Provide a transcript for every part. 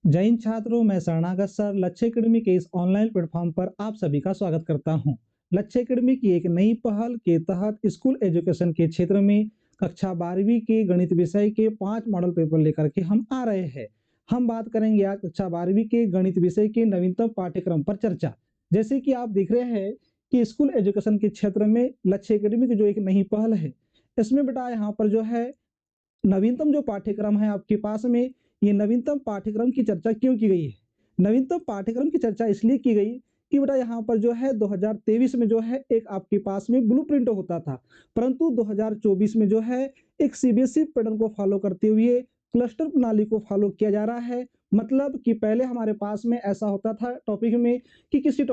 जय हिंद छात्रों, मैं शरणागत सर लक्ष्य एकेडमी के इस ऑनलाइन प्लेटफॉर्म पर आप सभी का स्वागत करता हूं। लक्ष्य एकेडमी की एक नई पहल के तहत स्कूल एजुकेशन के क्षेत्र में कक्षा 12वीं के गणित विषय के 5 मॉडल पेपर लेकर के हम आ रहे हैं। हम बात करेंगे आज कक्षा 12वीं के गणित विषय के नवीनतम पाठ्यक्रम पर चर्चा। जैसे कि आप देख रहे हैं कि स्कूल एजुकेशन के क्षेत्र में लक्ष्य एकेडमी की जो एक नई पहल है, इसमें बेटा यहाँ पर जो है नवीनतम जो पाठ्यक्रम है आपके पास में, ये नवीनतम पाठ्यक्रम की चर्चा क्यों की गई है? नवीनतम पाठ्यक्रम की चर्चा इसलिए की गई कि बेटा यहाँ पर जो है 2023 में जो है एक आपके पास में ब्लूप्रिंट होता था, परंतु 2024 में जो है एक सीबीएसई पैटर्न को फॉलो करते हुए क्लस्टर प्रणाली को फॉलो किया जा रहा है। मतलब कि पहले हमारे पास में ऐसा होता था टॉपिक में कि किसी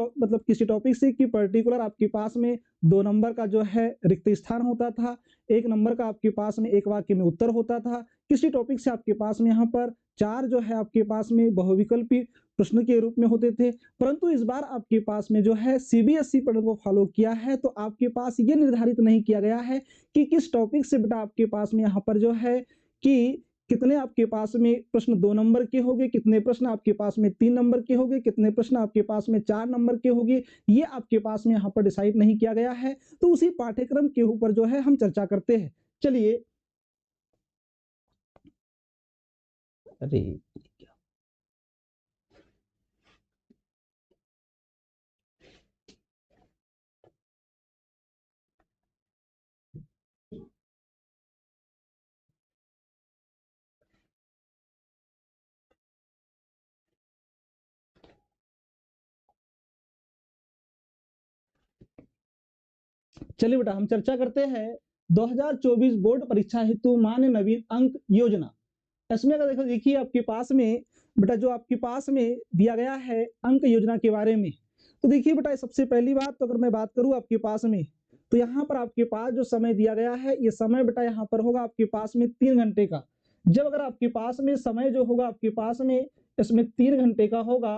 टॉपिक से कि पर्टिकुलर आपके पास में 2 नंबर का जो है रिक्त स्थान होता था, 1 नंबर का आपके पास में एक वाक्य में उत्तर होता था। किसी टॉपिक से आपके पास में यहाँ पर 4 जो है आपके पास में बहुविकल्पी प्रश्न के रूप में होते थे, परंतु इस बार आपके पास में जो है सीबीएसई पैटर्न को फॉलो किया है, तो आपके पास ये निर्धारित नहीं किया गया है कि किस टॉपिक से बेटा आपके पास में यहाँ पर जो है कि कितने आपके पास में प्रश्न 2 नंबर के होंगे, कितने प्रश्न आपके पास में 3 नंबर के होंगे, कितने प्रश्न आपके पास में 4 नंबर के होंगे, ये आपके पास में यहाँ पर डिसाइड नहीं किया गया है। तो उसी पाठ्यक्रम के ऊपर जो है हम चर्चा करते हैं। चलिए, अरे चलिए बेटा हम चर्चा करते हैं 2024 बोर्ड परीक्षा हेतु मान्य नवीन अंक योजना। इसमें अगर देखिए आपके पास में बेटा जो आपके पास में दिया गया है अंक योजना के बारे में, तो देखिए बेटा सबसे पहली बात तो अगर मैं बात करूं आपके पास में, तो यहाँ पर आपके पास जो समय दिया गया है, ये समय बेटा यहाँ पर होगा आपके पास में 3 घंटे का। जब अगर आपके पास में समय जो होगा आपके पास में इसमें 3 घंटे का होगा,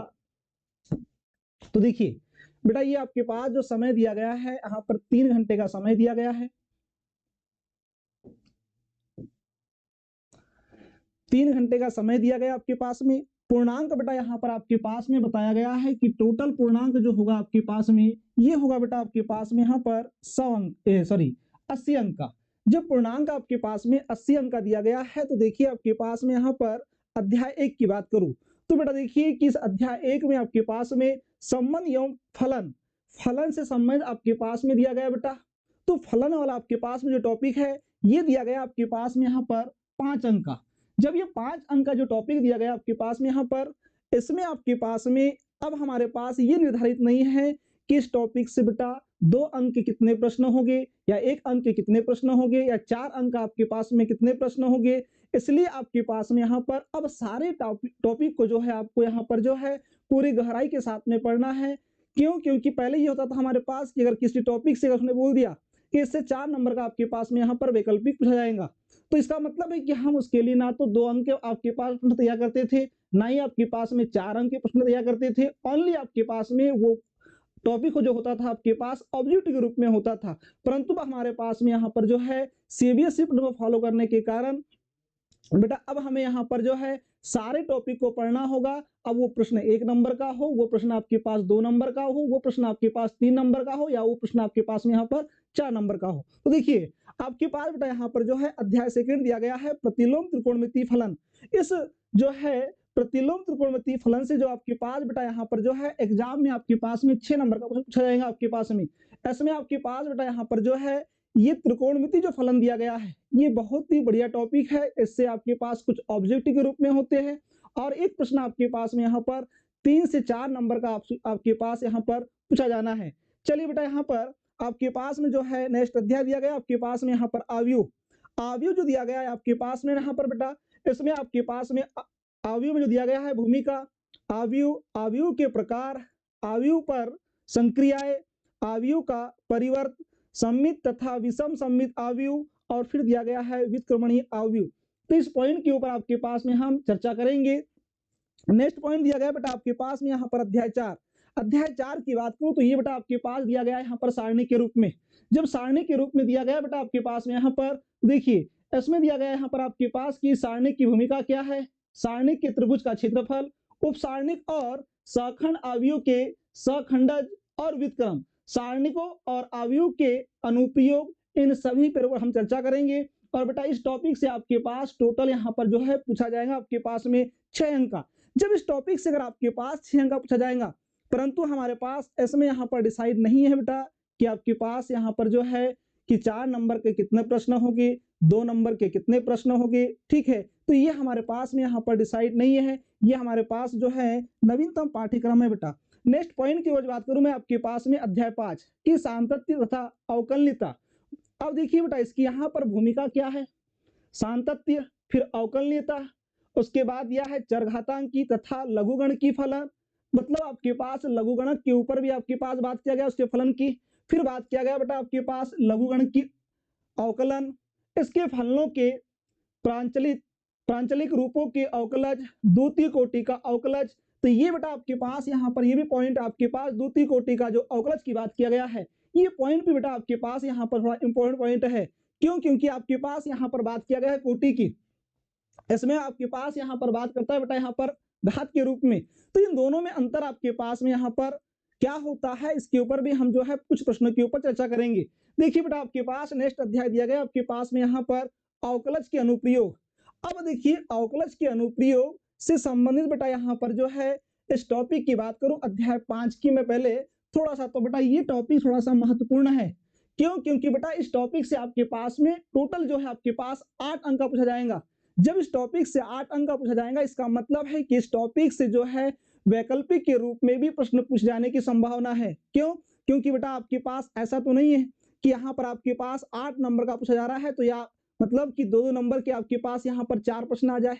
तो देखिए बेटा ये आपके पास जो समय दिया गया है यहाँ पर 3 घंटे का समय दिया गया है। 3 घंटे का समय दिया गया आपके पास में। पूर्णांक बेटा यहाँ पर आपके पास में बताया गया है कि टोटल पूर्णांक जो होगा आपके पास में ये होगा बेटा आपके पास में यहाँ पर 100 अंक, सॉरी 80 अंक का। जब पूर्णांक आपके पास में 80 अंक का दिया गया है, तो देखिए आपके पास में यहाँ पर अध्याय 1 की बात करूं, तो बेटा देखिए कि इस अध्याय 1 में आपके पास में संबंध एवं फलन, फलन से संबंध आपके पास में दिया गया बेटा। तो फलन वाला आपके पास में जो टॉपिक है ये दिया गया आपके पास में यहाँ पर 5 अंक का। जब ये 5 अंक का जो टॉपिक दिया गया आपके पास में यहाँ पर, इसमें आपके पास में अब हमारे पास ये निर्धारित नहीं है कि इस टॉपिक से बेटा 2 अंक के कितने प्रश्न होंगे या 1 अंक के कितने प्रश्न होंगे या 4 अंक आपके पास में कितने प्रश्न होंगे। इसलिए आपके पास में यहाँ पर अब सारे टॉपिक को जो है आपको यहाँ पर जो है पूरी गहराई के साथ में पढ़ना है। क्यों? क्योंकि पहले ये होता था हमारे पास कि अगर किसी टॉपिक से उसने बोल दिया कि इससे 4 नंबर का आपके पास में यहाँ पर वैकल्पिक पूछा जाएगा, तो इसका मतलब है कि हम उसके लिए ना तो 2 अंक के आपके पास प्रश्न तैयार करते थे, ना ही आपके पास में 4 अंक के प्रश्न तैयार करते थे। ओनली आपके पास में वो टॉपिक जो होता था आपके पास ऑब्जेक्टिव के रूप में होता था। परंतु हमारे पास में यहाँ पर जो है सीबीएसई पैटर्न को फॉलो करने के कारण बेटा अब हमें यहाँ पर जो है सारे टॉपिक को पढ़ना होगा। अब वो प्रश्न 1 नंबर का हो, वो प्रश्न आपके पास 2 नंबर का हो, वो प्रश्न आपके पास 3 नंबर का हो, या वो प्रश्न आपके पास में यहाँ पर 4 नंबर का हो। तो देखिए आपके पास बेटा यहाँ पर जो है अध्याय 2 दिया गया है प्रतिलोम त्रिकोणमितीय फलन। इस जो है प्रतिलोम त्रिकोणमितीय फलन से जो आपके पास बेटा यहाँ पर जो है एग्जाम में आपके पास में 6 नंबर का पूछा जाएगा आपके पास में। इसमें आपके पास बेटा यहाँ पर जो है ये त्रिकोणमिति जो फलन दिया गया है ये बहुत ही बढ़िया टॉपिक है। इससे आपके पास कुछ ऑब्जेक्टिव के रूप में होते हैं और एक प्रश्न आपके पास में यहाँ पर 3 से 4 नंबर का आपके पास यहाँ पर पूछा जाना है। चलिए बेटा यहाँ पर आपके पास में जो है नेक्स्ट अध्याय दिया गया आपके पास में यहाँ पर आव्यूह, आव्यूह जो दिया गया है आपके पास में यहाँ पर बेटा, इसमें आपके पास में आव्यूह में जो दिया गया है भूमिका, आव्यूह, आव्यूह के प्रकार, आव्यूह पर संक्रियाएं, आव्यूह का परिवर्त, सम्मित तथा विषम सम्मित आव्यूह और फिर दिया गया है व्युत्क्रमणीय आव्यूह। तो इस पॉइंट के ऊपर आपके पास में हम चर्चा करेंगे। नेक्स्ट पॉइंट दिया गया बेटा आपके पास में यहाँ पर अध्याय 4। अध्याय 4 की बात करूं तो ये बेटा आपके पास दिया गया है यहाँ पर सारणी के रूप में। जब सारणी के रूप में दिया गया बेटा आपके पास में यहाँ पर देखिए इसमें दिया गया यहाँ पर आपके पास की सारणी की भूमिका क्या है, सारणी के त्रिभुज का क्षेत्रफल, उपसारणिक और सखंड अवयव के सखंडज और व्युत्क्रम, सारणिकों और अवयव के अनुप्रयोग, इन सभी पर हम चर्चा करेंगे। और बेटा इस टॉपिक से आपके पास टोटल यहाँ पर जो है पूछा जाएगा आपके पास में 6 अंक का। जब इस टॉपिक से अगर आपके पास 6 अंक का पूछा जाएगा, परंतु हमारे पास इसमें यहाँ पर डिसाइड नहीं है बेटा कि आपके पास यहाँ पर जो है कि 4 नंबर के कितने प्रश्न होंगे, 2 नंबर के कितने प्रश्न होंगे, ठीक है। तो ये हमारे पास में यहाँ पर डिसाइड नहीं है, ये हमारे पास जो है नवीनतम पाठ्यक्रम है बेटा। नेक्स्ट पॉइंट की बात करूं मैं आपके पास में अध्याय 5 की सांतत्य तथा अवकलनीयता। अब देखिए बेटा इसकी यहाँ पर भूमिका क्या है, सांतत्य, फिर अवकलनीयता, उसके बाद यह है चरघातांकी तथा लघुगणकीय फलन, मतलब आपके पास लघुगणक के ऊपर भी आपके पास बात किया गया उसके फलन की, फिर बात किया गया बेटा आपके पास लघुगणकीय अवकलन, इसके फलनों के प्रांचलिक रूपों के अवकलज, द्वितीय कोटि का अवकलज। तो ये बेटा आपके पास यहाँ पर ये भी पॉइंट आपके पास द्वितीय कोटि का जो अवकलज की बात किया गया है, ये पॉइंट भी बेटा आपके पास यहाँ पर थोड़ा इंपॉर्टेंट पॉइंट है। क्यों? क्योंकि आपके पास यहाँ पर बात किया गया है कोटि की, इसमें आपके पास यहाँ पर बात करता है बेटा यहाँ पर घात के रूप में। तो इन दोनों में अंतर आपके पास में यहाँ पर क्या होता है, इसके ऊपर भी हम जो है कुछ प्रश्नों के ऊपर चर्चा करेंगे। देखिए बेटा आपके पास नेक्स्ट अध्याय दिया गया आपके पास में यहाँ पर अवकलज के अनुप्रयोग। अब देखिए अवकलज के अनुप्रयोग से संबंधित बेटा यहाँ पर जो है इस टॉपिक की बात करूं अध्याय 5 की, मैं पहले थोड़ा सा, तो बेटा ये टॉपिक थोड़ा सा महत्वपूर्ण है। क्यों? क्योंकि बेटा इस टॉपिक से आपके पास में टोटल जो है आपके पास 8 अंक का पूछा जाएगा। जब इस टॉपिक से 8 अंक का पूछा जाएगा, इसका मतलब है कि इस टॉपिक से जो है वैकल्पिक के रूप में भी प्रश्न पूछ जाने की संभावना है। क्यों? क्योंकि बेटा आपके पास ऐसा तो नहीं है कि यहाँ पर आपके पास 8 नंबर का पूछा जा रहा है तो या मतलब कि 2-2 नंबर के आपके पास यहाँ पर 4 प्रश्न आ जाए,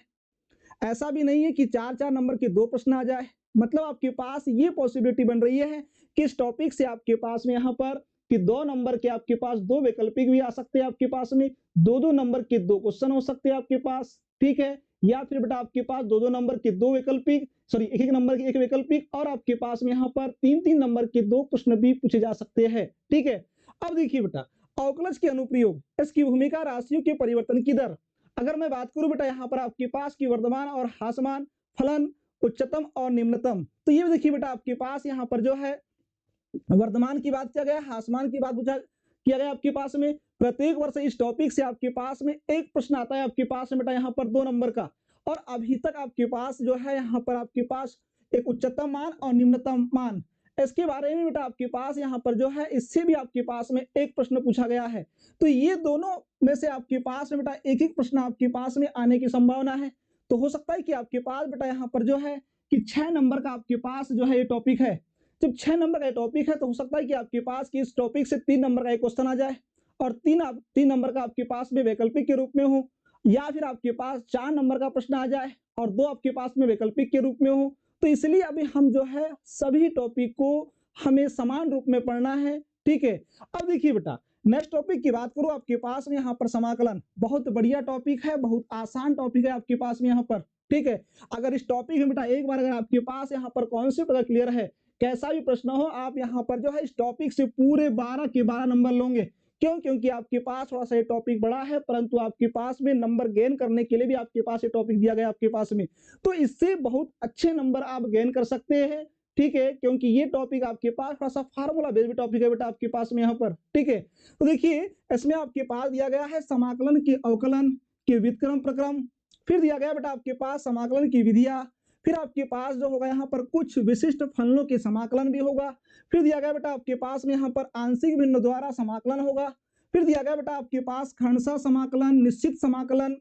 ऐसा भी नहीं है कि 4-4 नंबर के 2 प्रश्न आ जाए। मतलब आपके पास ये पॉसिबिलिटी बन रही है कि इस टॉपिक से आपके पास में यहाँ पर कि 2 नंबर के आपके पास 2 वैकल्पिक भी आ सकते हैं, आपके पास में 2-2 नंबर के 2 क्वेश्चन हो सकते हैं आपके पास, ठीक है। या फिर बेटा आपके पास 2-2 नंबर के 2 वैकल्पिक, सॉरी 1-1 नंबर के 1 वैकल्पिक, और आपके पास में यहाँ पर 3-3 नंबर के 2 प्रश्न भी पूछे जा सकते हैं, ठीक है। अब देखिए बेटा अवकलज के अनुप्रयोग, इसकी भूमिका, राशियों के परिवर्तन की दर। अगर मैं बात करूं बेटा यहाँ पर आपके पास की वर्तमान और ह्रासमान फलन, उच्चतम और निम्नतम, तो ये देखिए बेटा आपके पास यहाँ पर जो है वर्तमान की बात किया गया, ह्रासमान की बात किया गया आपके पास में। प्रत्येक वर्ष इस टॉपिक से आपके पास में एक प्रश्न आता है आपके पास में बेटा यहाँ पर 2 नंबर का, और अभी तक आपके पास जो है यहाँ पर आपके पास एक उच्चतम मान और निम्नतम मान, इसके बारे में बेटा आपके पास यहाँ पर जो है इससे भी आपके पास में एक प्रश्न पूछा गया है। तो ये दोनों में से आपके पास में बेटा एक एक प्रश्न आपके पास में आने की संभावना है। तो हो सकता है कि आपके पास बेटा यहाँ पर जो है कि 6 नंबर का आपके पास जो है ये टॉपिक है। जब 6 नंबर का टॉपिक है तो हो सकता है कि आपके पास कि इस टॉपिक से 3 नंबर का एक क्वेश्चन आ जाए, और 3 नंबर का आपके पास में वैकल्पिक के रूप में हो, या फिर आपके पास 4 नंबर का प्रश्न आ जाए और 2 आपके पास में वैकल्पिक के रूप में हो। तो इसलिए अभी हम जो है सभी टॉपिक को हमें समान रूप में पढ़ना है, ठीक है। अब देखिए बेटा नेक्स्ट टॉपिक की बात करूं आपके पास में यहाँ पर समाकलन, बहुत बढ़िया टॉपिक है, बहुत आसान टॉपिक है आपके पास में यहाँ पर, ठीक है। अगर इस टॉपिक में बेटा एक बार अगर आपके पास यहाँ पर कॉन्सेप्ट अगर क्लियर है, कैसा भी प्रश्न हो, आप यहाँ पर जो है इस टॉपिक से पूरे 12 के 12 नंबर लोगे। क्यों? क्योंकि आपके पास थोड़ा सा ये टॉपिक बड़ा है, परंतु आपके पास में नंबर गेन करने के लिए भी आपके पास ये टॉपिक दिया गया आपके पास में, तो इससे बहुत अच्छे नंबर आप गेन कर सकते हैं, ठीक है। क्योंकि ये टॉपिक आपके पास थोड़ा सा फार्मूला बेस्ड टॉपिक है बेटा आपके पास में यहाँ पर, ठीक है। तो देखिए इसमें आपके पास दिया गया है समाकलन के अवकलन के व्युत्क्रम प्रक्रम, फिर दिया गया बेटा आपके पास समाकलन की विधियां, फिर आपके पास जो होगा यहाँ पर कुछ विशिष्ट फलनों के समाकलन भी होगा, फिर दिया गया बेटा आपके पास में यहाँ पर आंशिक भिन्न द्वारा समाकलन होगा, फिर दिया गया बेटा आपके पास खंडशः समाकलन, निश्चित समाकलन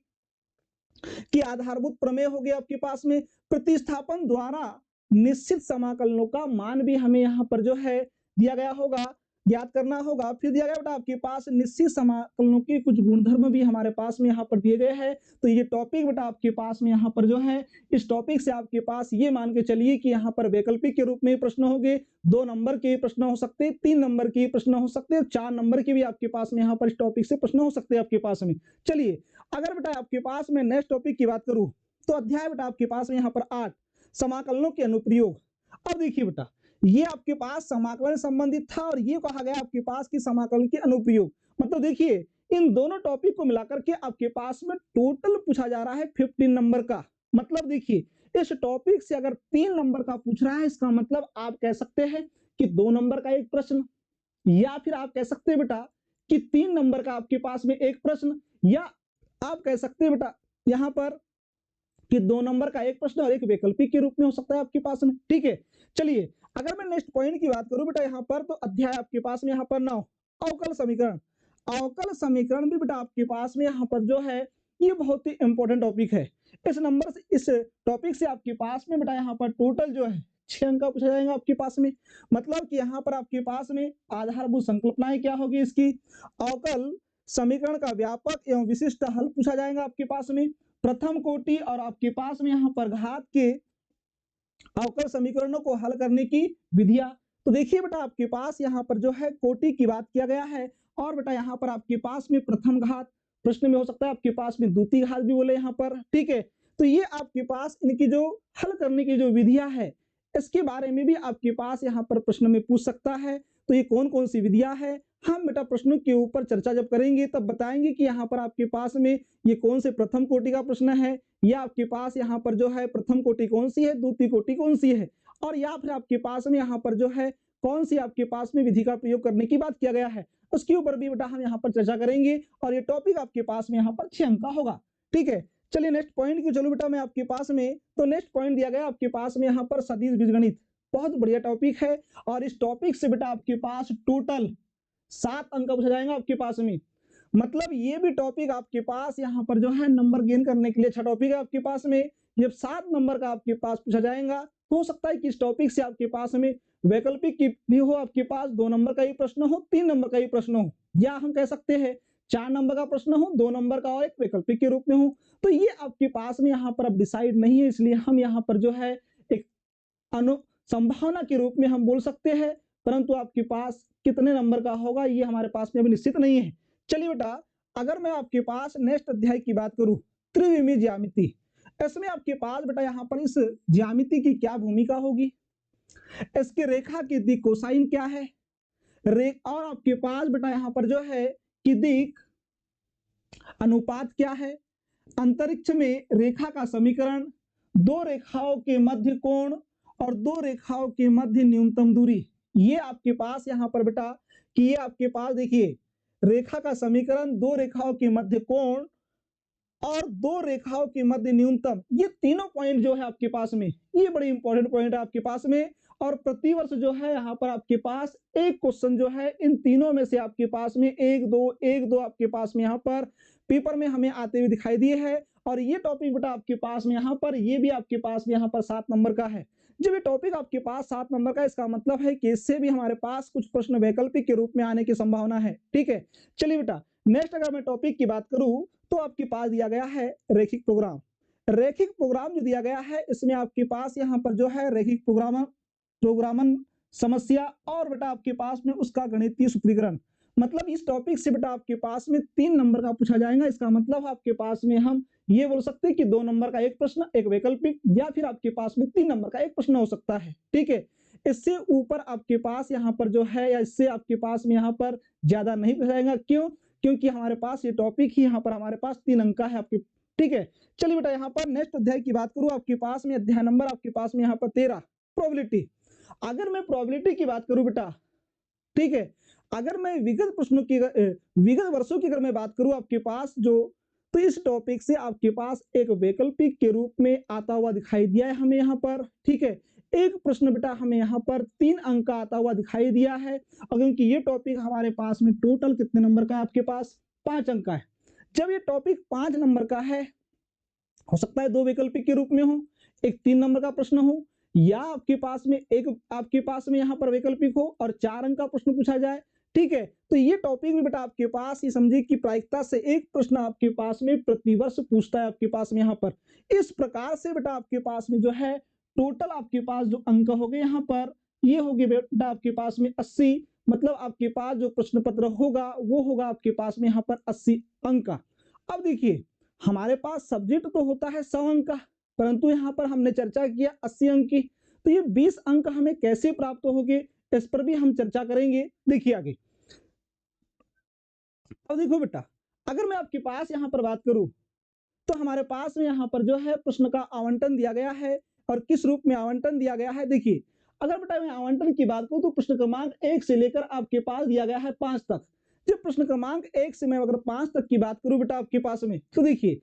की आधारभूत प्रमेय हो गया आपके पास में, प्रतिस्थापन द्वारा निश्चित समाकलनों का मान भी हमें यहाँ पर जो है दिया गया होगा, ज्ञात करना होगा। फिर दिया गया बेटा आपके पास निश्चित समाकलनों के कुछ गुणधर्म भी हमारे पास में यहाँ पर दिए गए हैं। तो ये टॉपिक बेटा आपके पास में यहाँ पर जो है इस टॉपिक से आपके पास ये मान के चलिए कि यहाँ पर वैकल्पिक के रूप में प्रश्न होंगे, 2 नंबर के प्रश्न हो सकते हैं, 3 नंबर के प्रश्न हो सकते हैं, 4 नंबर के भी आपके पास में यहाँ पर इस टॉपिक से प्रश्न हो सकते हैं आपके पास में। चलिए अगर बेटा आपके पास में नेक्स्ट टॉपिक की बात करूँ तो अध्याय बेटा आपके पास में यहाँ पर 8 समाकलनों के अनुप्रयोग। अब देखिए बेटा ये आपके पास समाकलन संबंधित था और ये कहा गया आपके पास कि समाकलन के अनुप्रयोग, मतलब देखिए इन दोनों टॉपिक को मिलाकर के आपके पास में टोटल पूछा जा रहा है 15 नंबर का। मतलब देखिए इस टॉपिक से अगर 3 नंबर का पूछ रहा है, इसका मतलब आप कह सकते हैं कि 2 नंबर का एक प्रश्न, या फिर आप कह सकते हैं बेटा कि 3 नंबर का आपके पास में एक प्रश्न, या आप कह सकते हैं बेटा यहां पर कि 2 नंबर का एक प्रश्न और एक वैकल्पिक के रूप में हो सकता है आपके पास में। ठीक है, चलिए अगर मैं नेक्स्ट पॉइंट की बात करूं बेटा यहाँ पर, तो अध्याय आपके पास में यहाँ पर 9 अवकल समीकरण। अवकल समीकरण भी बेटा आपके पास में यहाँ पर जो है ये बहुत ही इंपॉर्टेंट टॉपिक है। इस टॉपिक से आपके पास में बेटा यहाँ पर टोटल जो है 6 अंक का पूछा जाएगा आपके पास में। मतलब कि यहाँ पर आपके पास में आधारभूत संकल्पनाएं क्या होगी इसकी, अवकल समीकरण का व्यापक एवं विशिष्ट हल पूछा जाएगा आपके पास में, प्रथम कोटि और आपके पास में यहाँ पर घात के अवकल समीकरणों को हल करने की विधियां। तो देखिए बेटा आपके पास यहाँ पर जो है कोटि की बात किया गया है, और बेटा यहाँ पर आपके पास में प्रथम घात प्रश्न में हो सकता है, आपके पास में द्वितीय घात भी बोले यहाँ पर। ठीक है, तो ये आपके पास इनकी जो हल करने की जो विधियां है इसके बारे में भी आपके पास यहाँ पर प्रश्न में पूछ सकता है। तो ये कौन कौन सी विधियां है, हम बेटा प्रश्नों के ऊपर चर्चा जब करेंगे तब बताएंगे कि यहाँ पर आपके पास में ये कौन से प्रथम कोटि का प्रश्न है, या आपके पास यहाँ पर जो है प्रथम कोटि कौन सी है, द्वितीय कोटि कौन सी है, और या फिर आपके पास में यहाँ पर जो है कौन सी आपके पास में विधि का प्रयोग करने की बात किया गया है, उसके ऊपर भी बेटा हम यहाँ पर चर्चा करेंगे। और ये टॉपिक आपके पास में यहाँ पर 6 अंक का होगा। ठीक है, चलिए नेक्स्ट पॉइंट की चलो बेटा मैं आपके पास में, तो नेक्स्ट पॉइंट दिया गया आपके पास में यहाँ पर सदिश बीजगणित। बहुत बढ़िया टॉपिक है, और इस टॉपिक से बेटा आपके पास टोटल 7 अंक पूछा जाएगा आपके पास में। मतलब ये भी टॉपिक आपके पास यहाँ पर जो है नंबर गेन करने के लिए अच्छा टॉपिक है आपके पास में। ये 7 नंबर का आपके पास पूछा जाएगा। हो सकता है कि इस टॉपिक से आपके पास में वैकल्पिक की भी हो, आपके पास 2 नंबर का ही प्रश्न हो, 3 नंबर का ही प्रश्न हो, या हम कह सकते हैं 4 नंबर का प्रश्न हो, 2 नंबर का और एक वैकल्पिक के रूप में हो। तो ये आपके पास में यहाँ पर अब डिसाइड नहीं है, इसलिए हम यहाँ पर जो है एक संभावना के रूप में हम बोल सकते हैं, परंतु आपके पास कितने नंबर का होगा ये हमारे पास में अभी निश्चित नहीं है। चलिए बेटा अगर मैं आपके पास नेक्स्ट अध्याय की बात करूं, त्रिविमीय ज्यामिति, इसमें आपके पास बेटा यहाँ पर इस ज्यामिति की क्या भूमिका होगी, इसके रेखा की दिक कोसाइन क्या है, और आपके पास बेटा यहाँ पर जो है कि दिक अनुपात क्या है, अंतरिक्ष में रेखा का समीकरण, 2 रेखाओं के मध्य कोण और 2 रेखाओं के मध्य न्यूनतम दूरी। ये आपके पास यहाँ पर बेटा कि ये आपके पास देखिए रेखा का समीकरण, 2 रेखाओं के मध्य कोण और 2 रेखाओं के मध्य न्यूनतम, ये तीनों पॉइंट जो है आपके पास में ये बड़े इंपॉर्टेंट पॉइंट है आपके पास में। और प्रतिवर्ष जो है यहाँ पर आपके पास एक क्वेश्चन जो है इन तीनों में से आपके पास में 1-2 आपके पास में यहाँ पर पेपर में हमें आते हुए दिखाई दिए है। और ये टॉपिक बेटा आपके पास में यहाँ पर ये भी आपके पास में यहाँ पर 7 नंबर का है। जब ये टॉपिक आपके पास 7 नंबर का, इसका मतलब है कि इससे भी हमारे पास कुछ प्रश्न वैकल्पिक के रूप में आने की संभावना है। ठीक है, चलिए बेटा नेक्स्ट अगर मैं टॉपिक की बात करूं तो आपके पास दिया गया है रैखिक प्रोग्राम। रैखिक प्रोग्राम जो दिया गया है इसमें आपके पास यहाँ पर जो है रैखिक प्रोग्रामन समस्या और बेटा आपके पास में उसका गणितीय सूत्रीकरण। मतलब इस टॉपिक से बेटा आपके पास में 3 नंबर का पूछा जाएगा। इसका मतलब आपके पास में हम ये बोल सकते हैं कि 2 नंबर का एक प्रश्न, एक वैकल्पिक, या फिर आपके पास में 3 नंबर का एक प्रश्न हो सकता है। ठीक है, इससे ऊपर आपके पास यहाँ पर जो है या इससे आपके पास में यहाँ पर ज्यादा नहीं पूछा जाएगा। क्यों? क्योंकि हमारे पास ये टॉपिक ही यहाँ पर हमारे पास 3 अंक का है आपके। ठीक है, चलिए बेटा यहाँ पर नेक्स्ट अध्याय की बात करूँ, आपके पास में अध्याय नंबर आपके पास में यहाँ पर 13 प्रोबेबिलिटी। अगर मैं प्रोबेबिलिटी की बात करूँ बेटा, ठीक है, अगर मैं विगत वर्षों की अगर मैं बात करूं आपके पास जो, तो इस टॉपिक से आपके पास एक वैकल्पिक के रूप में आता हुआ दिखाई दिया है हमें यहाँ पर। ठीक है, एक प्रश्न बेटा हमें यहाँ पर 3 अंक का आता हुआ दिखाई दिया है, और क्योंकि ये टॉपिक हमारे पास में टोटल कितने नंबर का है आपके पास 5 अंक का है। जब ये टॉपिक 5 नंबर का है, हो सकता है 2 वैकल्पिक के रूप में हो, एक 3 नंबर का प्रश्न हो, या आपके पास में एक आपके पास में यहाँ पर वैकल्पिक हो और 4 अंक का प्रश्न पूछा जाए। ठीक है, तो ये टॉपिक भी बेटा आपके पास ये समझिए कि प्रायिकता से एक प्रश्न आपके पास में प्रतिवर्ष पूछता है आपके पास में यहाँ पर। इस प्रकार से बेटा आपके पास में जो है टोटल आपके पास जो अंक हो गए यहाँ पर ये हो गए बेटा आपके पास में 80। मतलब आपके पास जो प्रश्न पत्र होगा वो होगा आपके पास में यहाँ पर 80 अंक का। अब देखिए हमारे पास सब्जेक्ट तो होता है 100 अंक का, परंतु यहाँ पर हमने चर्चा किया 80 अंक की, तो ये 20 अंक हमें कैसे प्राप्त होंगे इस पर भी हम चर्चा करेंगे। देखिए आगे, अब देखो बेटा अगर मैं आपके पास यहाँ पर बात करूं तो हमारे पास में यहाँ पर जो है प्रश्न का आवंटन दिया गया है और किस रूप में आवंटन दिया गया है। देखिए, अगर बेटा मैं आवंटन की बात करूं तो प्रश्न क्रमांक 1 से लेकर आपके पास दिया गया है 5 तक। जब प्रश्न क्रमांक 1 से मैं अगर 5 तक की बात करूं बेटा आपके पास में, तो देखिए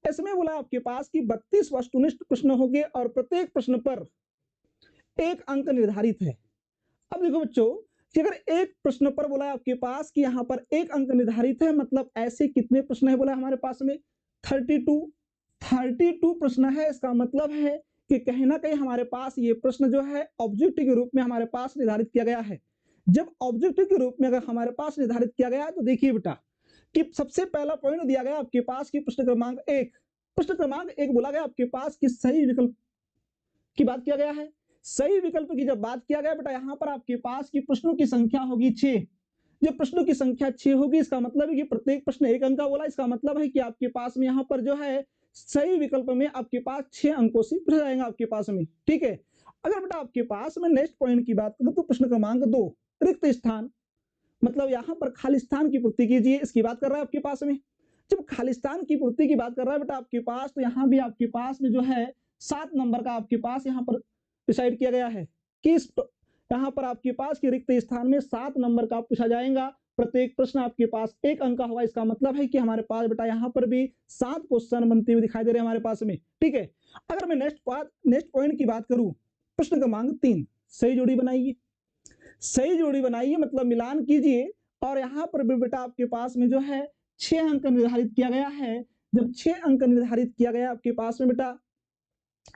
इसमें बोला आपके पास कि 32 वस्तुनिष्ठ प्रश्न होंगे और प्रत्येक प्रश्न पर 1 अंक निर्धारित है। अब देखो बच्चों कि अगर एक प्रश्न पर बोला है आपके पास कि यहाँ पर 1 अंक निर्धारित है, मतलब ऐसे कितने प्रश्न है बोला हमारे पास में 32 प्रश्न है। इसका मतलब है कि कहीं ना कहीं हमारे पास ये प्रश्न जो है ऑब्जेक्टिव के रूप में हमारे पास निर्धारित किया गया है। जब ऑब्जेक्टिव के रूप में अगर हमारे पास निर्धारित किया गया है तो देखिए बेटा कि सबसे पहला पॉइंट दिया गया आपके पास कि प्रश्न क्रमांक 1 बोला गया आपके पास कि सही विकल्प की बात किया गया है। सही विकल्प की जब बात किया गया बेटा यहाँ पर आपके पास की प्रश्नों की संख्या होगी 6। जब प्रश्नों की संख्या 6 होगी इसका मतलब है कि प्रत्येक प्रश्न 1 अंक का बोला। इसका मतलब है कि आपके पास में यहाँ पर जो है सही विकल्प में आपके पास 6 अंकों से पूछा जाएगा आपके पास में। ठीक है, अगर बेटा आपके पास में नेक्स्ट पॉइंट की बात करूं तो प्रश्न क्रमांक 2 रिक्त स्थान, मतलब यहाँ पर खाली स्थान की पूर्ति कीजिए, इसकी बात कर रहा है आपके पास में। जब खाली स्थान की पूर्ति की बात कर रहा है बेटा आपके पास, तो यहाँ भी आपके पास में जो है 7 नंबर का आपके पास यहाँ पर डिसाइड किया गया है कि यहाँ पर आपके पास के रिक्त स्थान में 7 नंबर का पूछा जाएगा। प्रत्येक प्रश्न आपके पास 1 अंक का होगा। इसका मतलब है कि हमारे पास बेटा यहाँ पर भी 7 क्वेश्चन बनते हुए दिखाई दे रहे हैं हमारे पास में। ठीक है, अगर मैं नेक्स्ट पॉइंट की बात करूं, प्रश्न क्रमांक 3 सही जोड़ी बनाइए। सही जोड़ी बनाइए मतलब मिलान कीजिए और यहाँ पर भी बेटा आपके पास में जो है 6 अंक निर्धारित किया गया है। जब 6 अंक निर्धारित किया गया आपके पास में बेटा,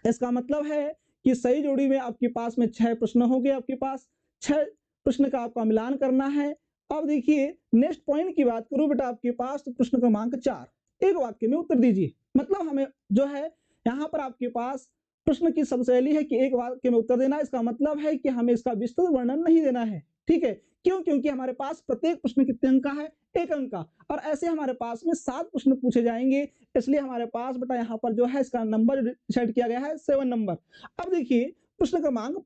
इसका मतलब है कि सही जोड़ी में आपके पास में 6 प्रश्न होंगे। आपके पास 6 प्रश्न का आपका मिलान करना है। अब देखिए नेक्स्ट पॉइंट की बात करूं बेटा आपके पास, तो प्रश्न क्रमांक 4 एक वाक्य में उत्तर दीजिए। मतलब हमें जो है यहाँ पर आपके पास प्रश्न की शैली है कि एक वाक्य में उत्तर देना। इसका मतलब है कि हमें इसका विस्तृत वर्णन नहीं देना है। ठीक है, क्यों? क्योंकि हमारे पास प्रत्येक प्रश्न कितने अंक का है, 1 अंक का, और ऐसे हमारे पास में 7 प्रश्न पूछे जाएंगे। इसलिए हमारे पास बेटा यहाँ पर जो है इसका नंबर डिसाइड किया गया है 7 नंबर। अब देखिए प्रश्न क्रमांक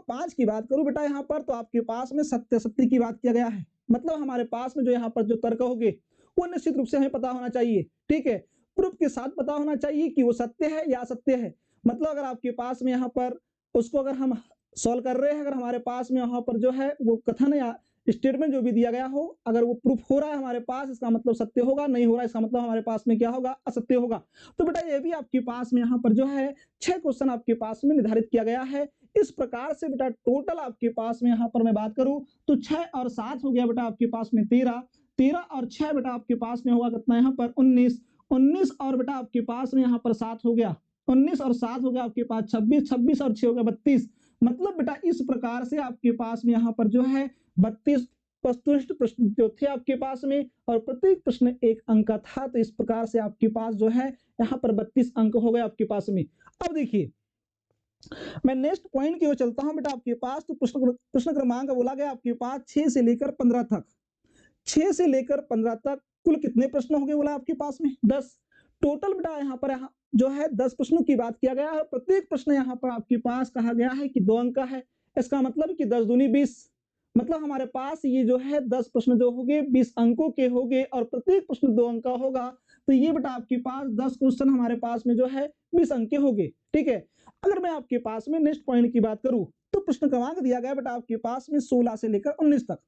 5 की बात करूं बेटा यहाँ पर, तो आपके पास में सत्य की बात किया गया है। मतलब हमारे पास में जो यहाँ पर जो तर्क होंगे वो निश्चित रूप से हमें पता होना चाहिए। ठीक है, प्रूफ के साथ पता होना चाहिए कि वो सत्य है या असत्य है। मतलब अगर आपके पास में यहाँ पर उसको अगर हम सॉल्व कर रहे हैं, अगर हमारे पास में यहाँ पर जो है वो कथन या स्टेटमेंट जो भी दिया गया हो, अगर वो प्रूफ हो रहा है हमारे पास, इसका मतलब सत्य होगा। नहीं हो रहा इसका मतलब हमारे पास में क्या होगा, असत्य होगा। तो बेटा ये भी आपके पास में यहाँ पर जो है 6 क्वेश्चन आपके पास में निर्धारित किया गया है। इस प्रकार से बेटा टोटल आपके पास में यहाँ पर मैं बात करूं तो 6 और 7 हो गया बेटा आपके पास में 13 और 6 बेटा आपके पास में होगा कितना यहाँ पर 19 और बेटा आपके पास में यहाँ पर 7 हो गया 19 और 7 हो गया आपके पास 26 और 6 हो गया 32। मतलब बेटा इस प्रकार से आपके पास में यहाँ पर जो है 32 वस्तुनिष्ठ प्रश्न जो थे आपके पास में, और प्रत्येक प्रश्न 1 अंक का था। तो इस प्रकार से आपके पास जो है यहाँ पर 32 अंक हो गए आपके पास में। अब देखिए मैं नेक्स्ट पॉइंट की ओर चलता हूं बेटा आपके पास। तो प्रश्न क्रमांक बोला गया आपके पास 6 से लेकर 15 तक। 6 से लेकर 15 तक कुल कितने प्रश्न होंगे बोला आपके पास में 10। टोटल बेटा यहाँ पर जो है 10 प्रश्नों की बात किया गया है। प्रत्येक प्रश्न यहाँ पर आपके पास कहा गया है कि 2 अंक का है। इसका मतलब कि 10 दूनी 20, मतलब हमारे पास ये जो है 10 प्रश्न जो होंगे 20 अंकों के होंगे और प्रत्येक प्रश्न 2 अंक का होगा। तो ये बेटा आपके पास 10 क्वेश्चन हमारे पास में जो है 20 अंक के होंगे। ठीक है, अगर मैं आपके पास में नेक्स्ट पॉइंट की बात करूं तो प्रश्न क्रमांक दिया गया बेटा आपके पास में 16 से लेकर 19 तक।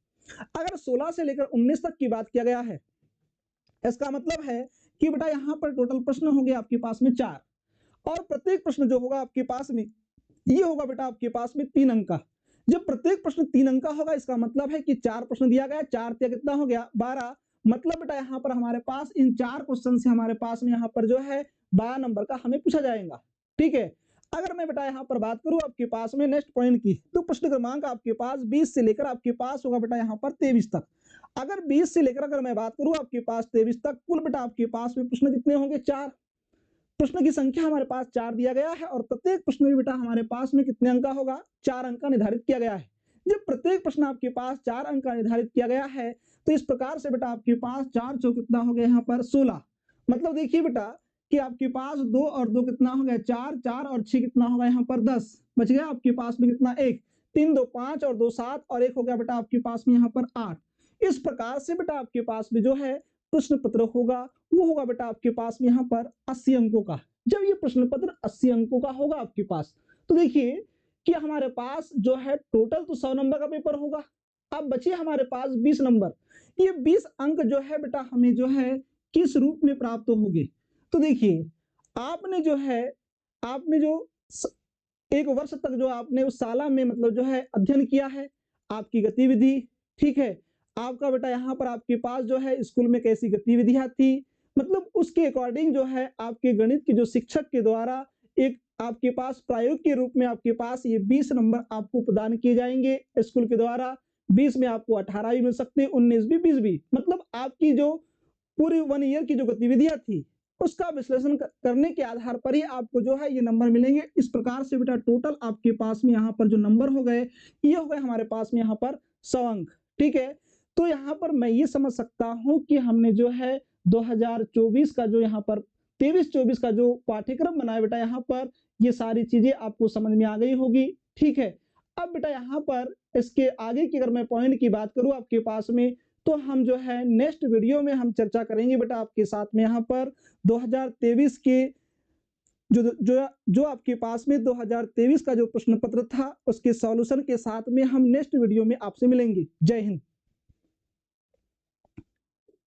अगर 16 से लेकर 19 तक की बात किया गया है, इसका मतलब है कि बेटा यहाँ पर टोटल प्रश्न होंगे आपके पास में 4 और प्रत्येक प्रश्न जो होगा आपके पास में ये होगा बेटा आपके पास में 3 अंक का। जब प्रत्येक प्रश्न 3 अंक का होगा इसका मतलब है कि 4 प्रश्न दिया गया, 4 कितना हो गया 12। मतलब बेटा यहाँ पर हमारे पास इन 4 क्वेश्चन से हमारे पास में यहाँ पर जो है 12 नंबर का हमें पूछा जाएगा। ठीक है, अगर मैं बेटा यहाँ पर बात करूं आपके पास में नेक्स्ट पॉइंट की, तो प्रश्न क्रमांक आपके पास 20 से लेकर आपके पास होगा बेटा यहाँ पर 23 तक। अगर 20 से लेकर अगर मैं बात करूं आपके पास 23 तक, कुल बेटा आपके पास में प्रश्न कितने होंगे 4। प्रश्न की संख्या हमारे पास 4 दिया गया है और प्रत्येक प्रश्न में बेटा हमारे पास में कितने अंक का होगा 4 अंक का निर्धारित किया गया है। जब प्रत्येक प्रश्न आपके पास 4 अंक का निर्धारित किया गया है तो इस प्रकार से बेटा आपके पास 4 चौक कितना हो गया यहाँ पर 16। मतलब देखिए बेटा कि आपके पास 2 और 2 कितना हो गया 4, 4 और 6 कितना होगा यहाँ पर 10, बच गया आपके पास में कितना 1, 3 2 5 और 2 7 और 1 हो गया बेटा आपके पास में यहाँ पर 8। इस प्रकार से बेटा आपके पास में जो है प्रश्न पत्र होगा वो होगा बेटा आपके पास में यहाँ पर 80 अंकों का। जब ये प्रश्न पत्र 80 अंकों का होगा आपके पास, तो देखिए कि हमारे पास जो है टोटल तो 100 नंबर का पेपर होगा। अब बचे हमारे पास 20 नंबर। ये 20 अंक जो है बेटा हमें जो है किस रूप में प्राप्त होंगे? तो देखिए आपने जो एक वर्ष तक जो आपने उस शाला में मतलब जो है अध्ययन किया है, आपकी गतिविधि, ठीक है, आपका बेटा यहाँ पर आपके पास जो है स्कूल में कैसी गतिविधियां थी, मतलब उसके अकॉर्डिंग जो है आपके गणित के जो शिक्षक के द्वारा एक आपके पास प्रायोग के रूप में आपके पास ये 20 नंबर आपको प्रदान किए जाएंगे स्कूल के द्वारा। 20 में आपको 18 भी मिल सकते हैं, 19 भी, 20 भी, मतलब आपकी जो पूरी 1 ईयर की जो गतिविधियां थी उसका विश्लेषण करने के आधार पर ही आपको जो है ये नंबर मिलेंगे। इस प्रकार से बेटा टोटल आपके पास में यहाँ पर जो नंबर हो गए ये हो गए हमारे पास में यहाँ पर 100 अंक, ठीक है। तो यहाँ पर मैं ये समझ सकता हूँ कि हमने जो है 2024 का जो यहाँ पर 23-24 का जो पाठ्यक्रम बनाया बेटा यहाँ पर ये सारी चीजें आपको समझ में आ गई होगी, ठीक है। अब बेटा यहाँ पर इसके आगे की अगर मैं पॉइंट की बात करूँ आपके पास में, तो हम जो है नेक्स्ट वीडियो में हम चर्चा करेंगे बेटा आपके साथ में यहाँ पर 2023 के जो जो जो आपके पास में 2023 का जो प्रश्न पत्र था उसके सॉल्यूशन के साथ में हम नेक्स्ट वीडियो में आपसे मिलेंगे। जय हिंद।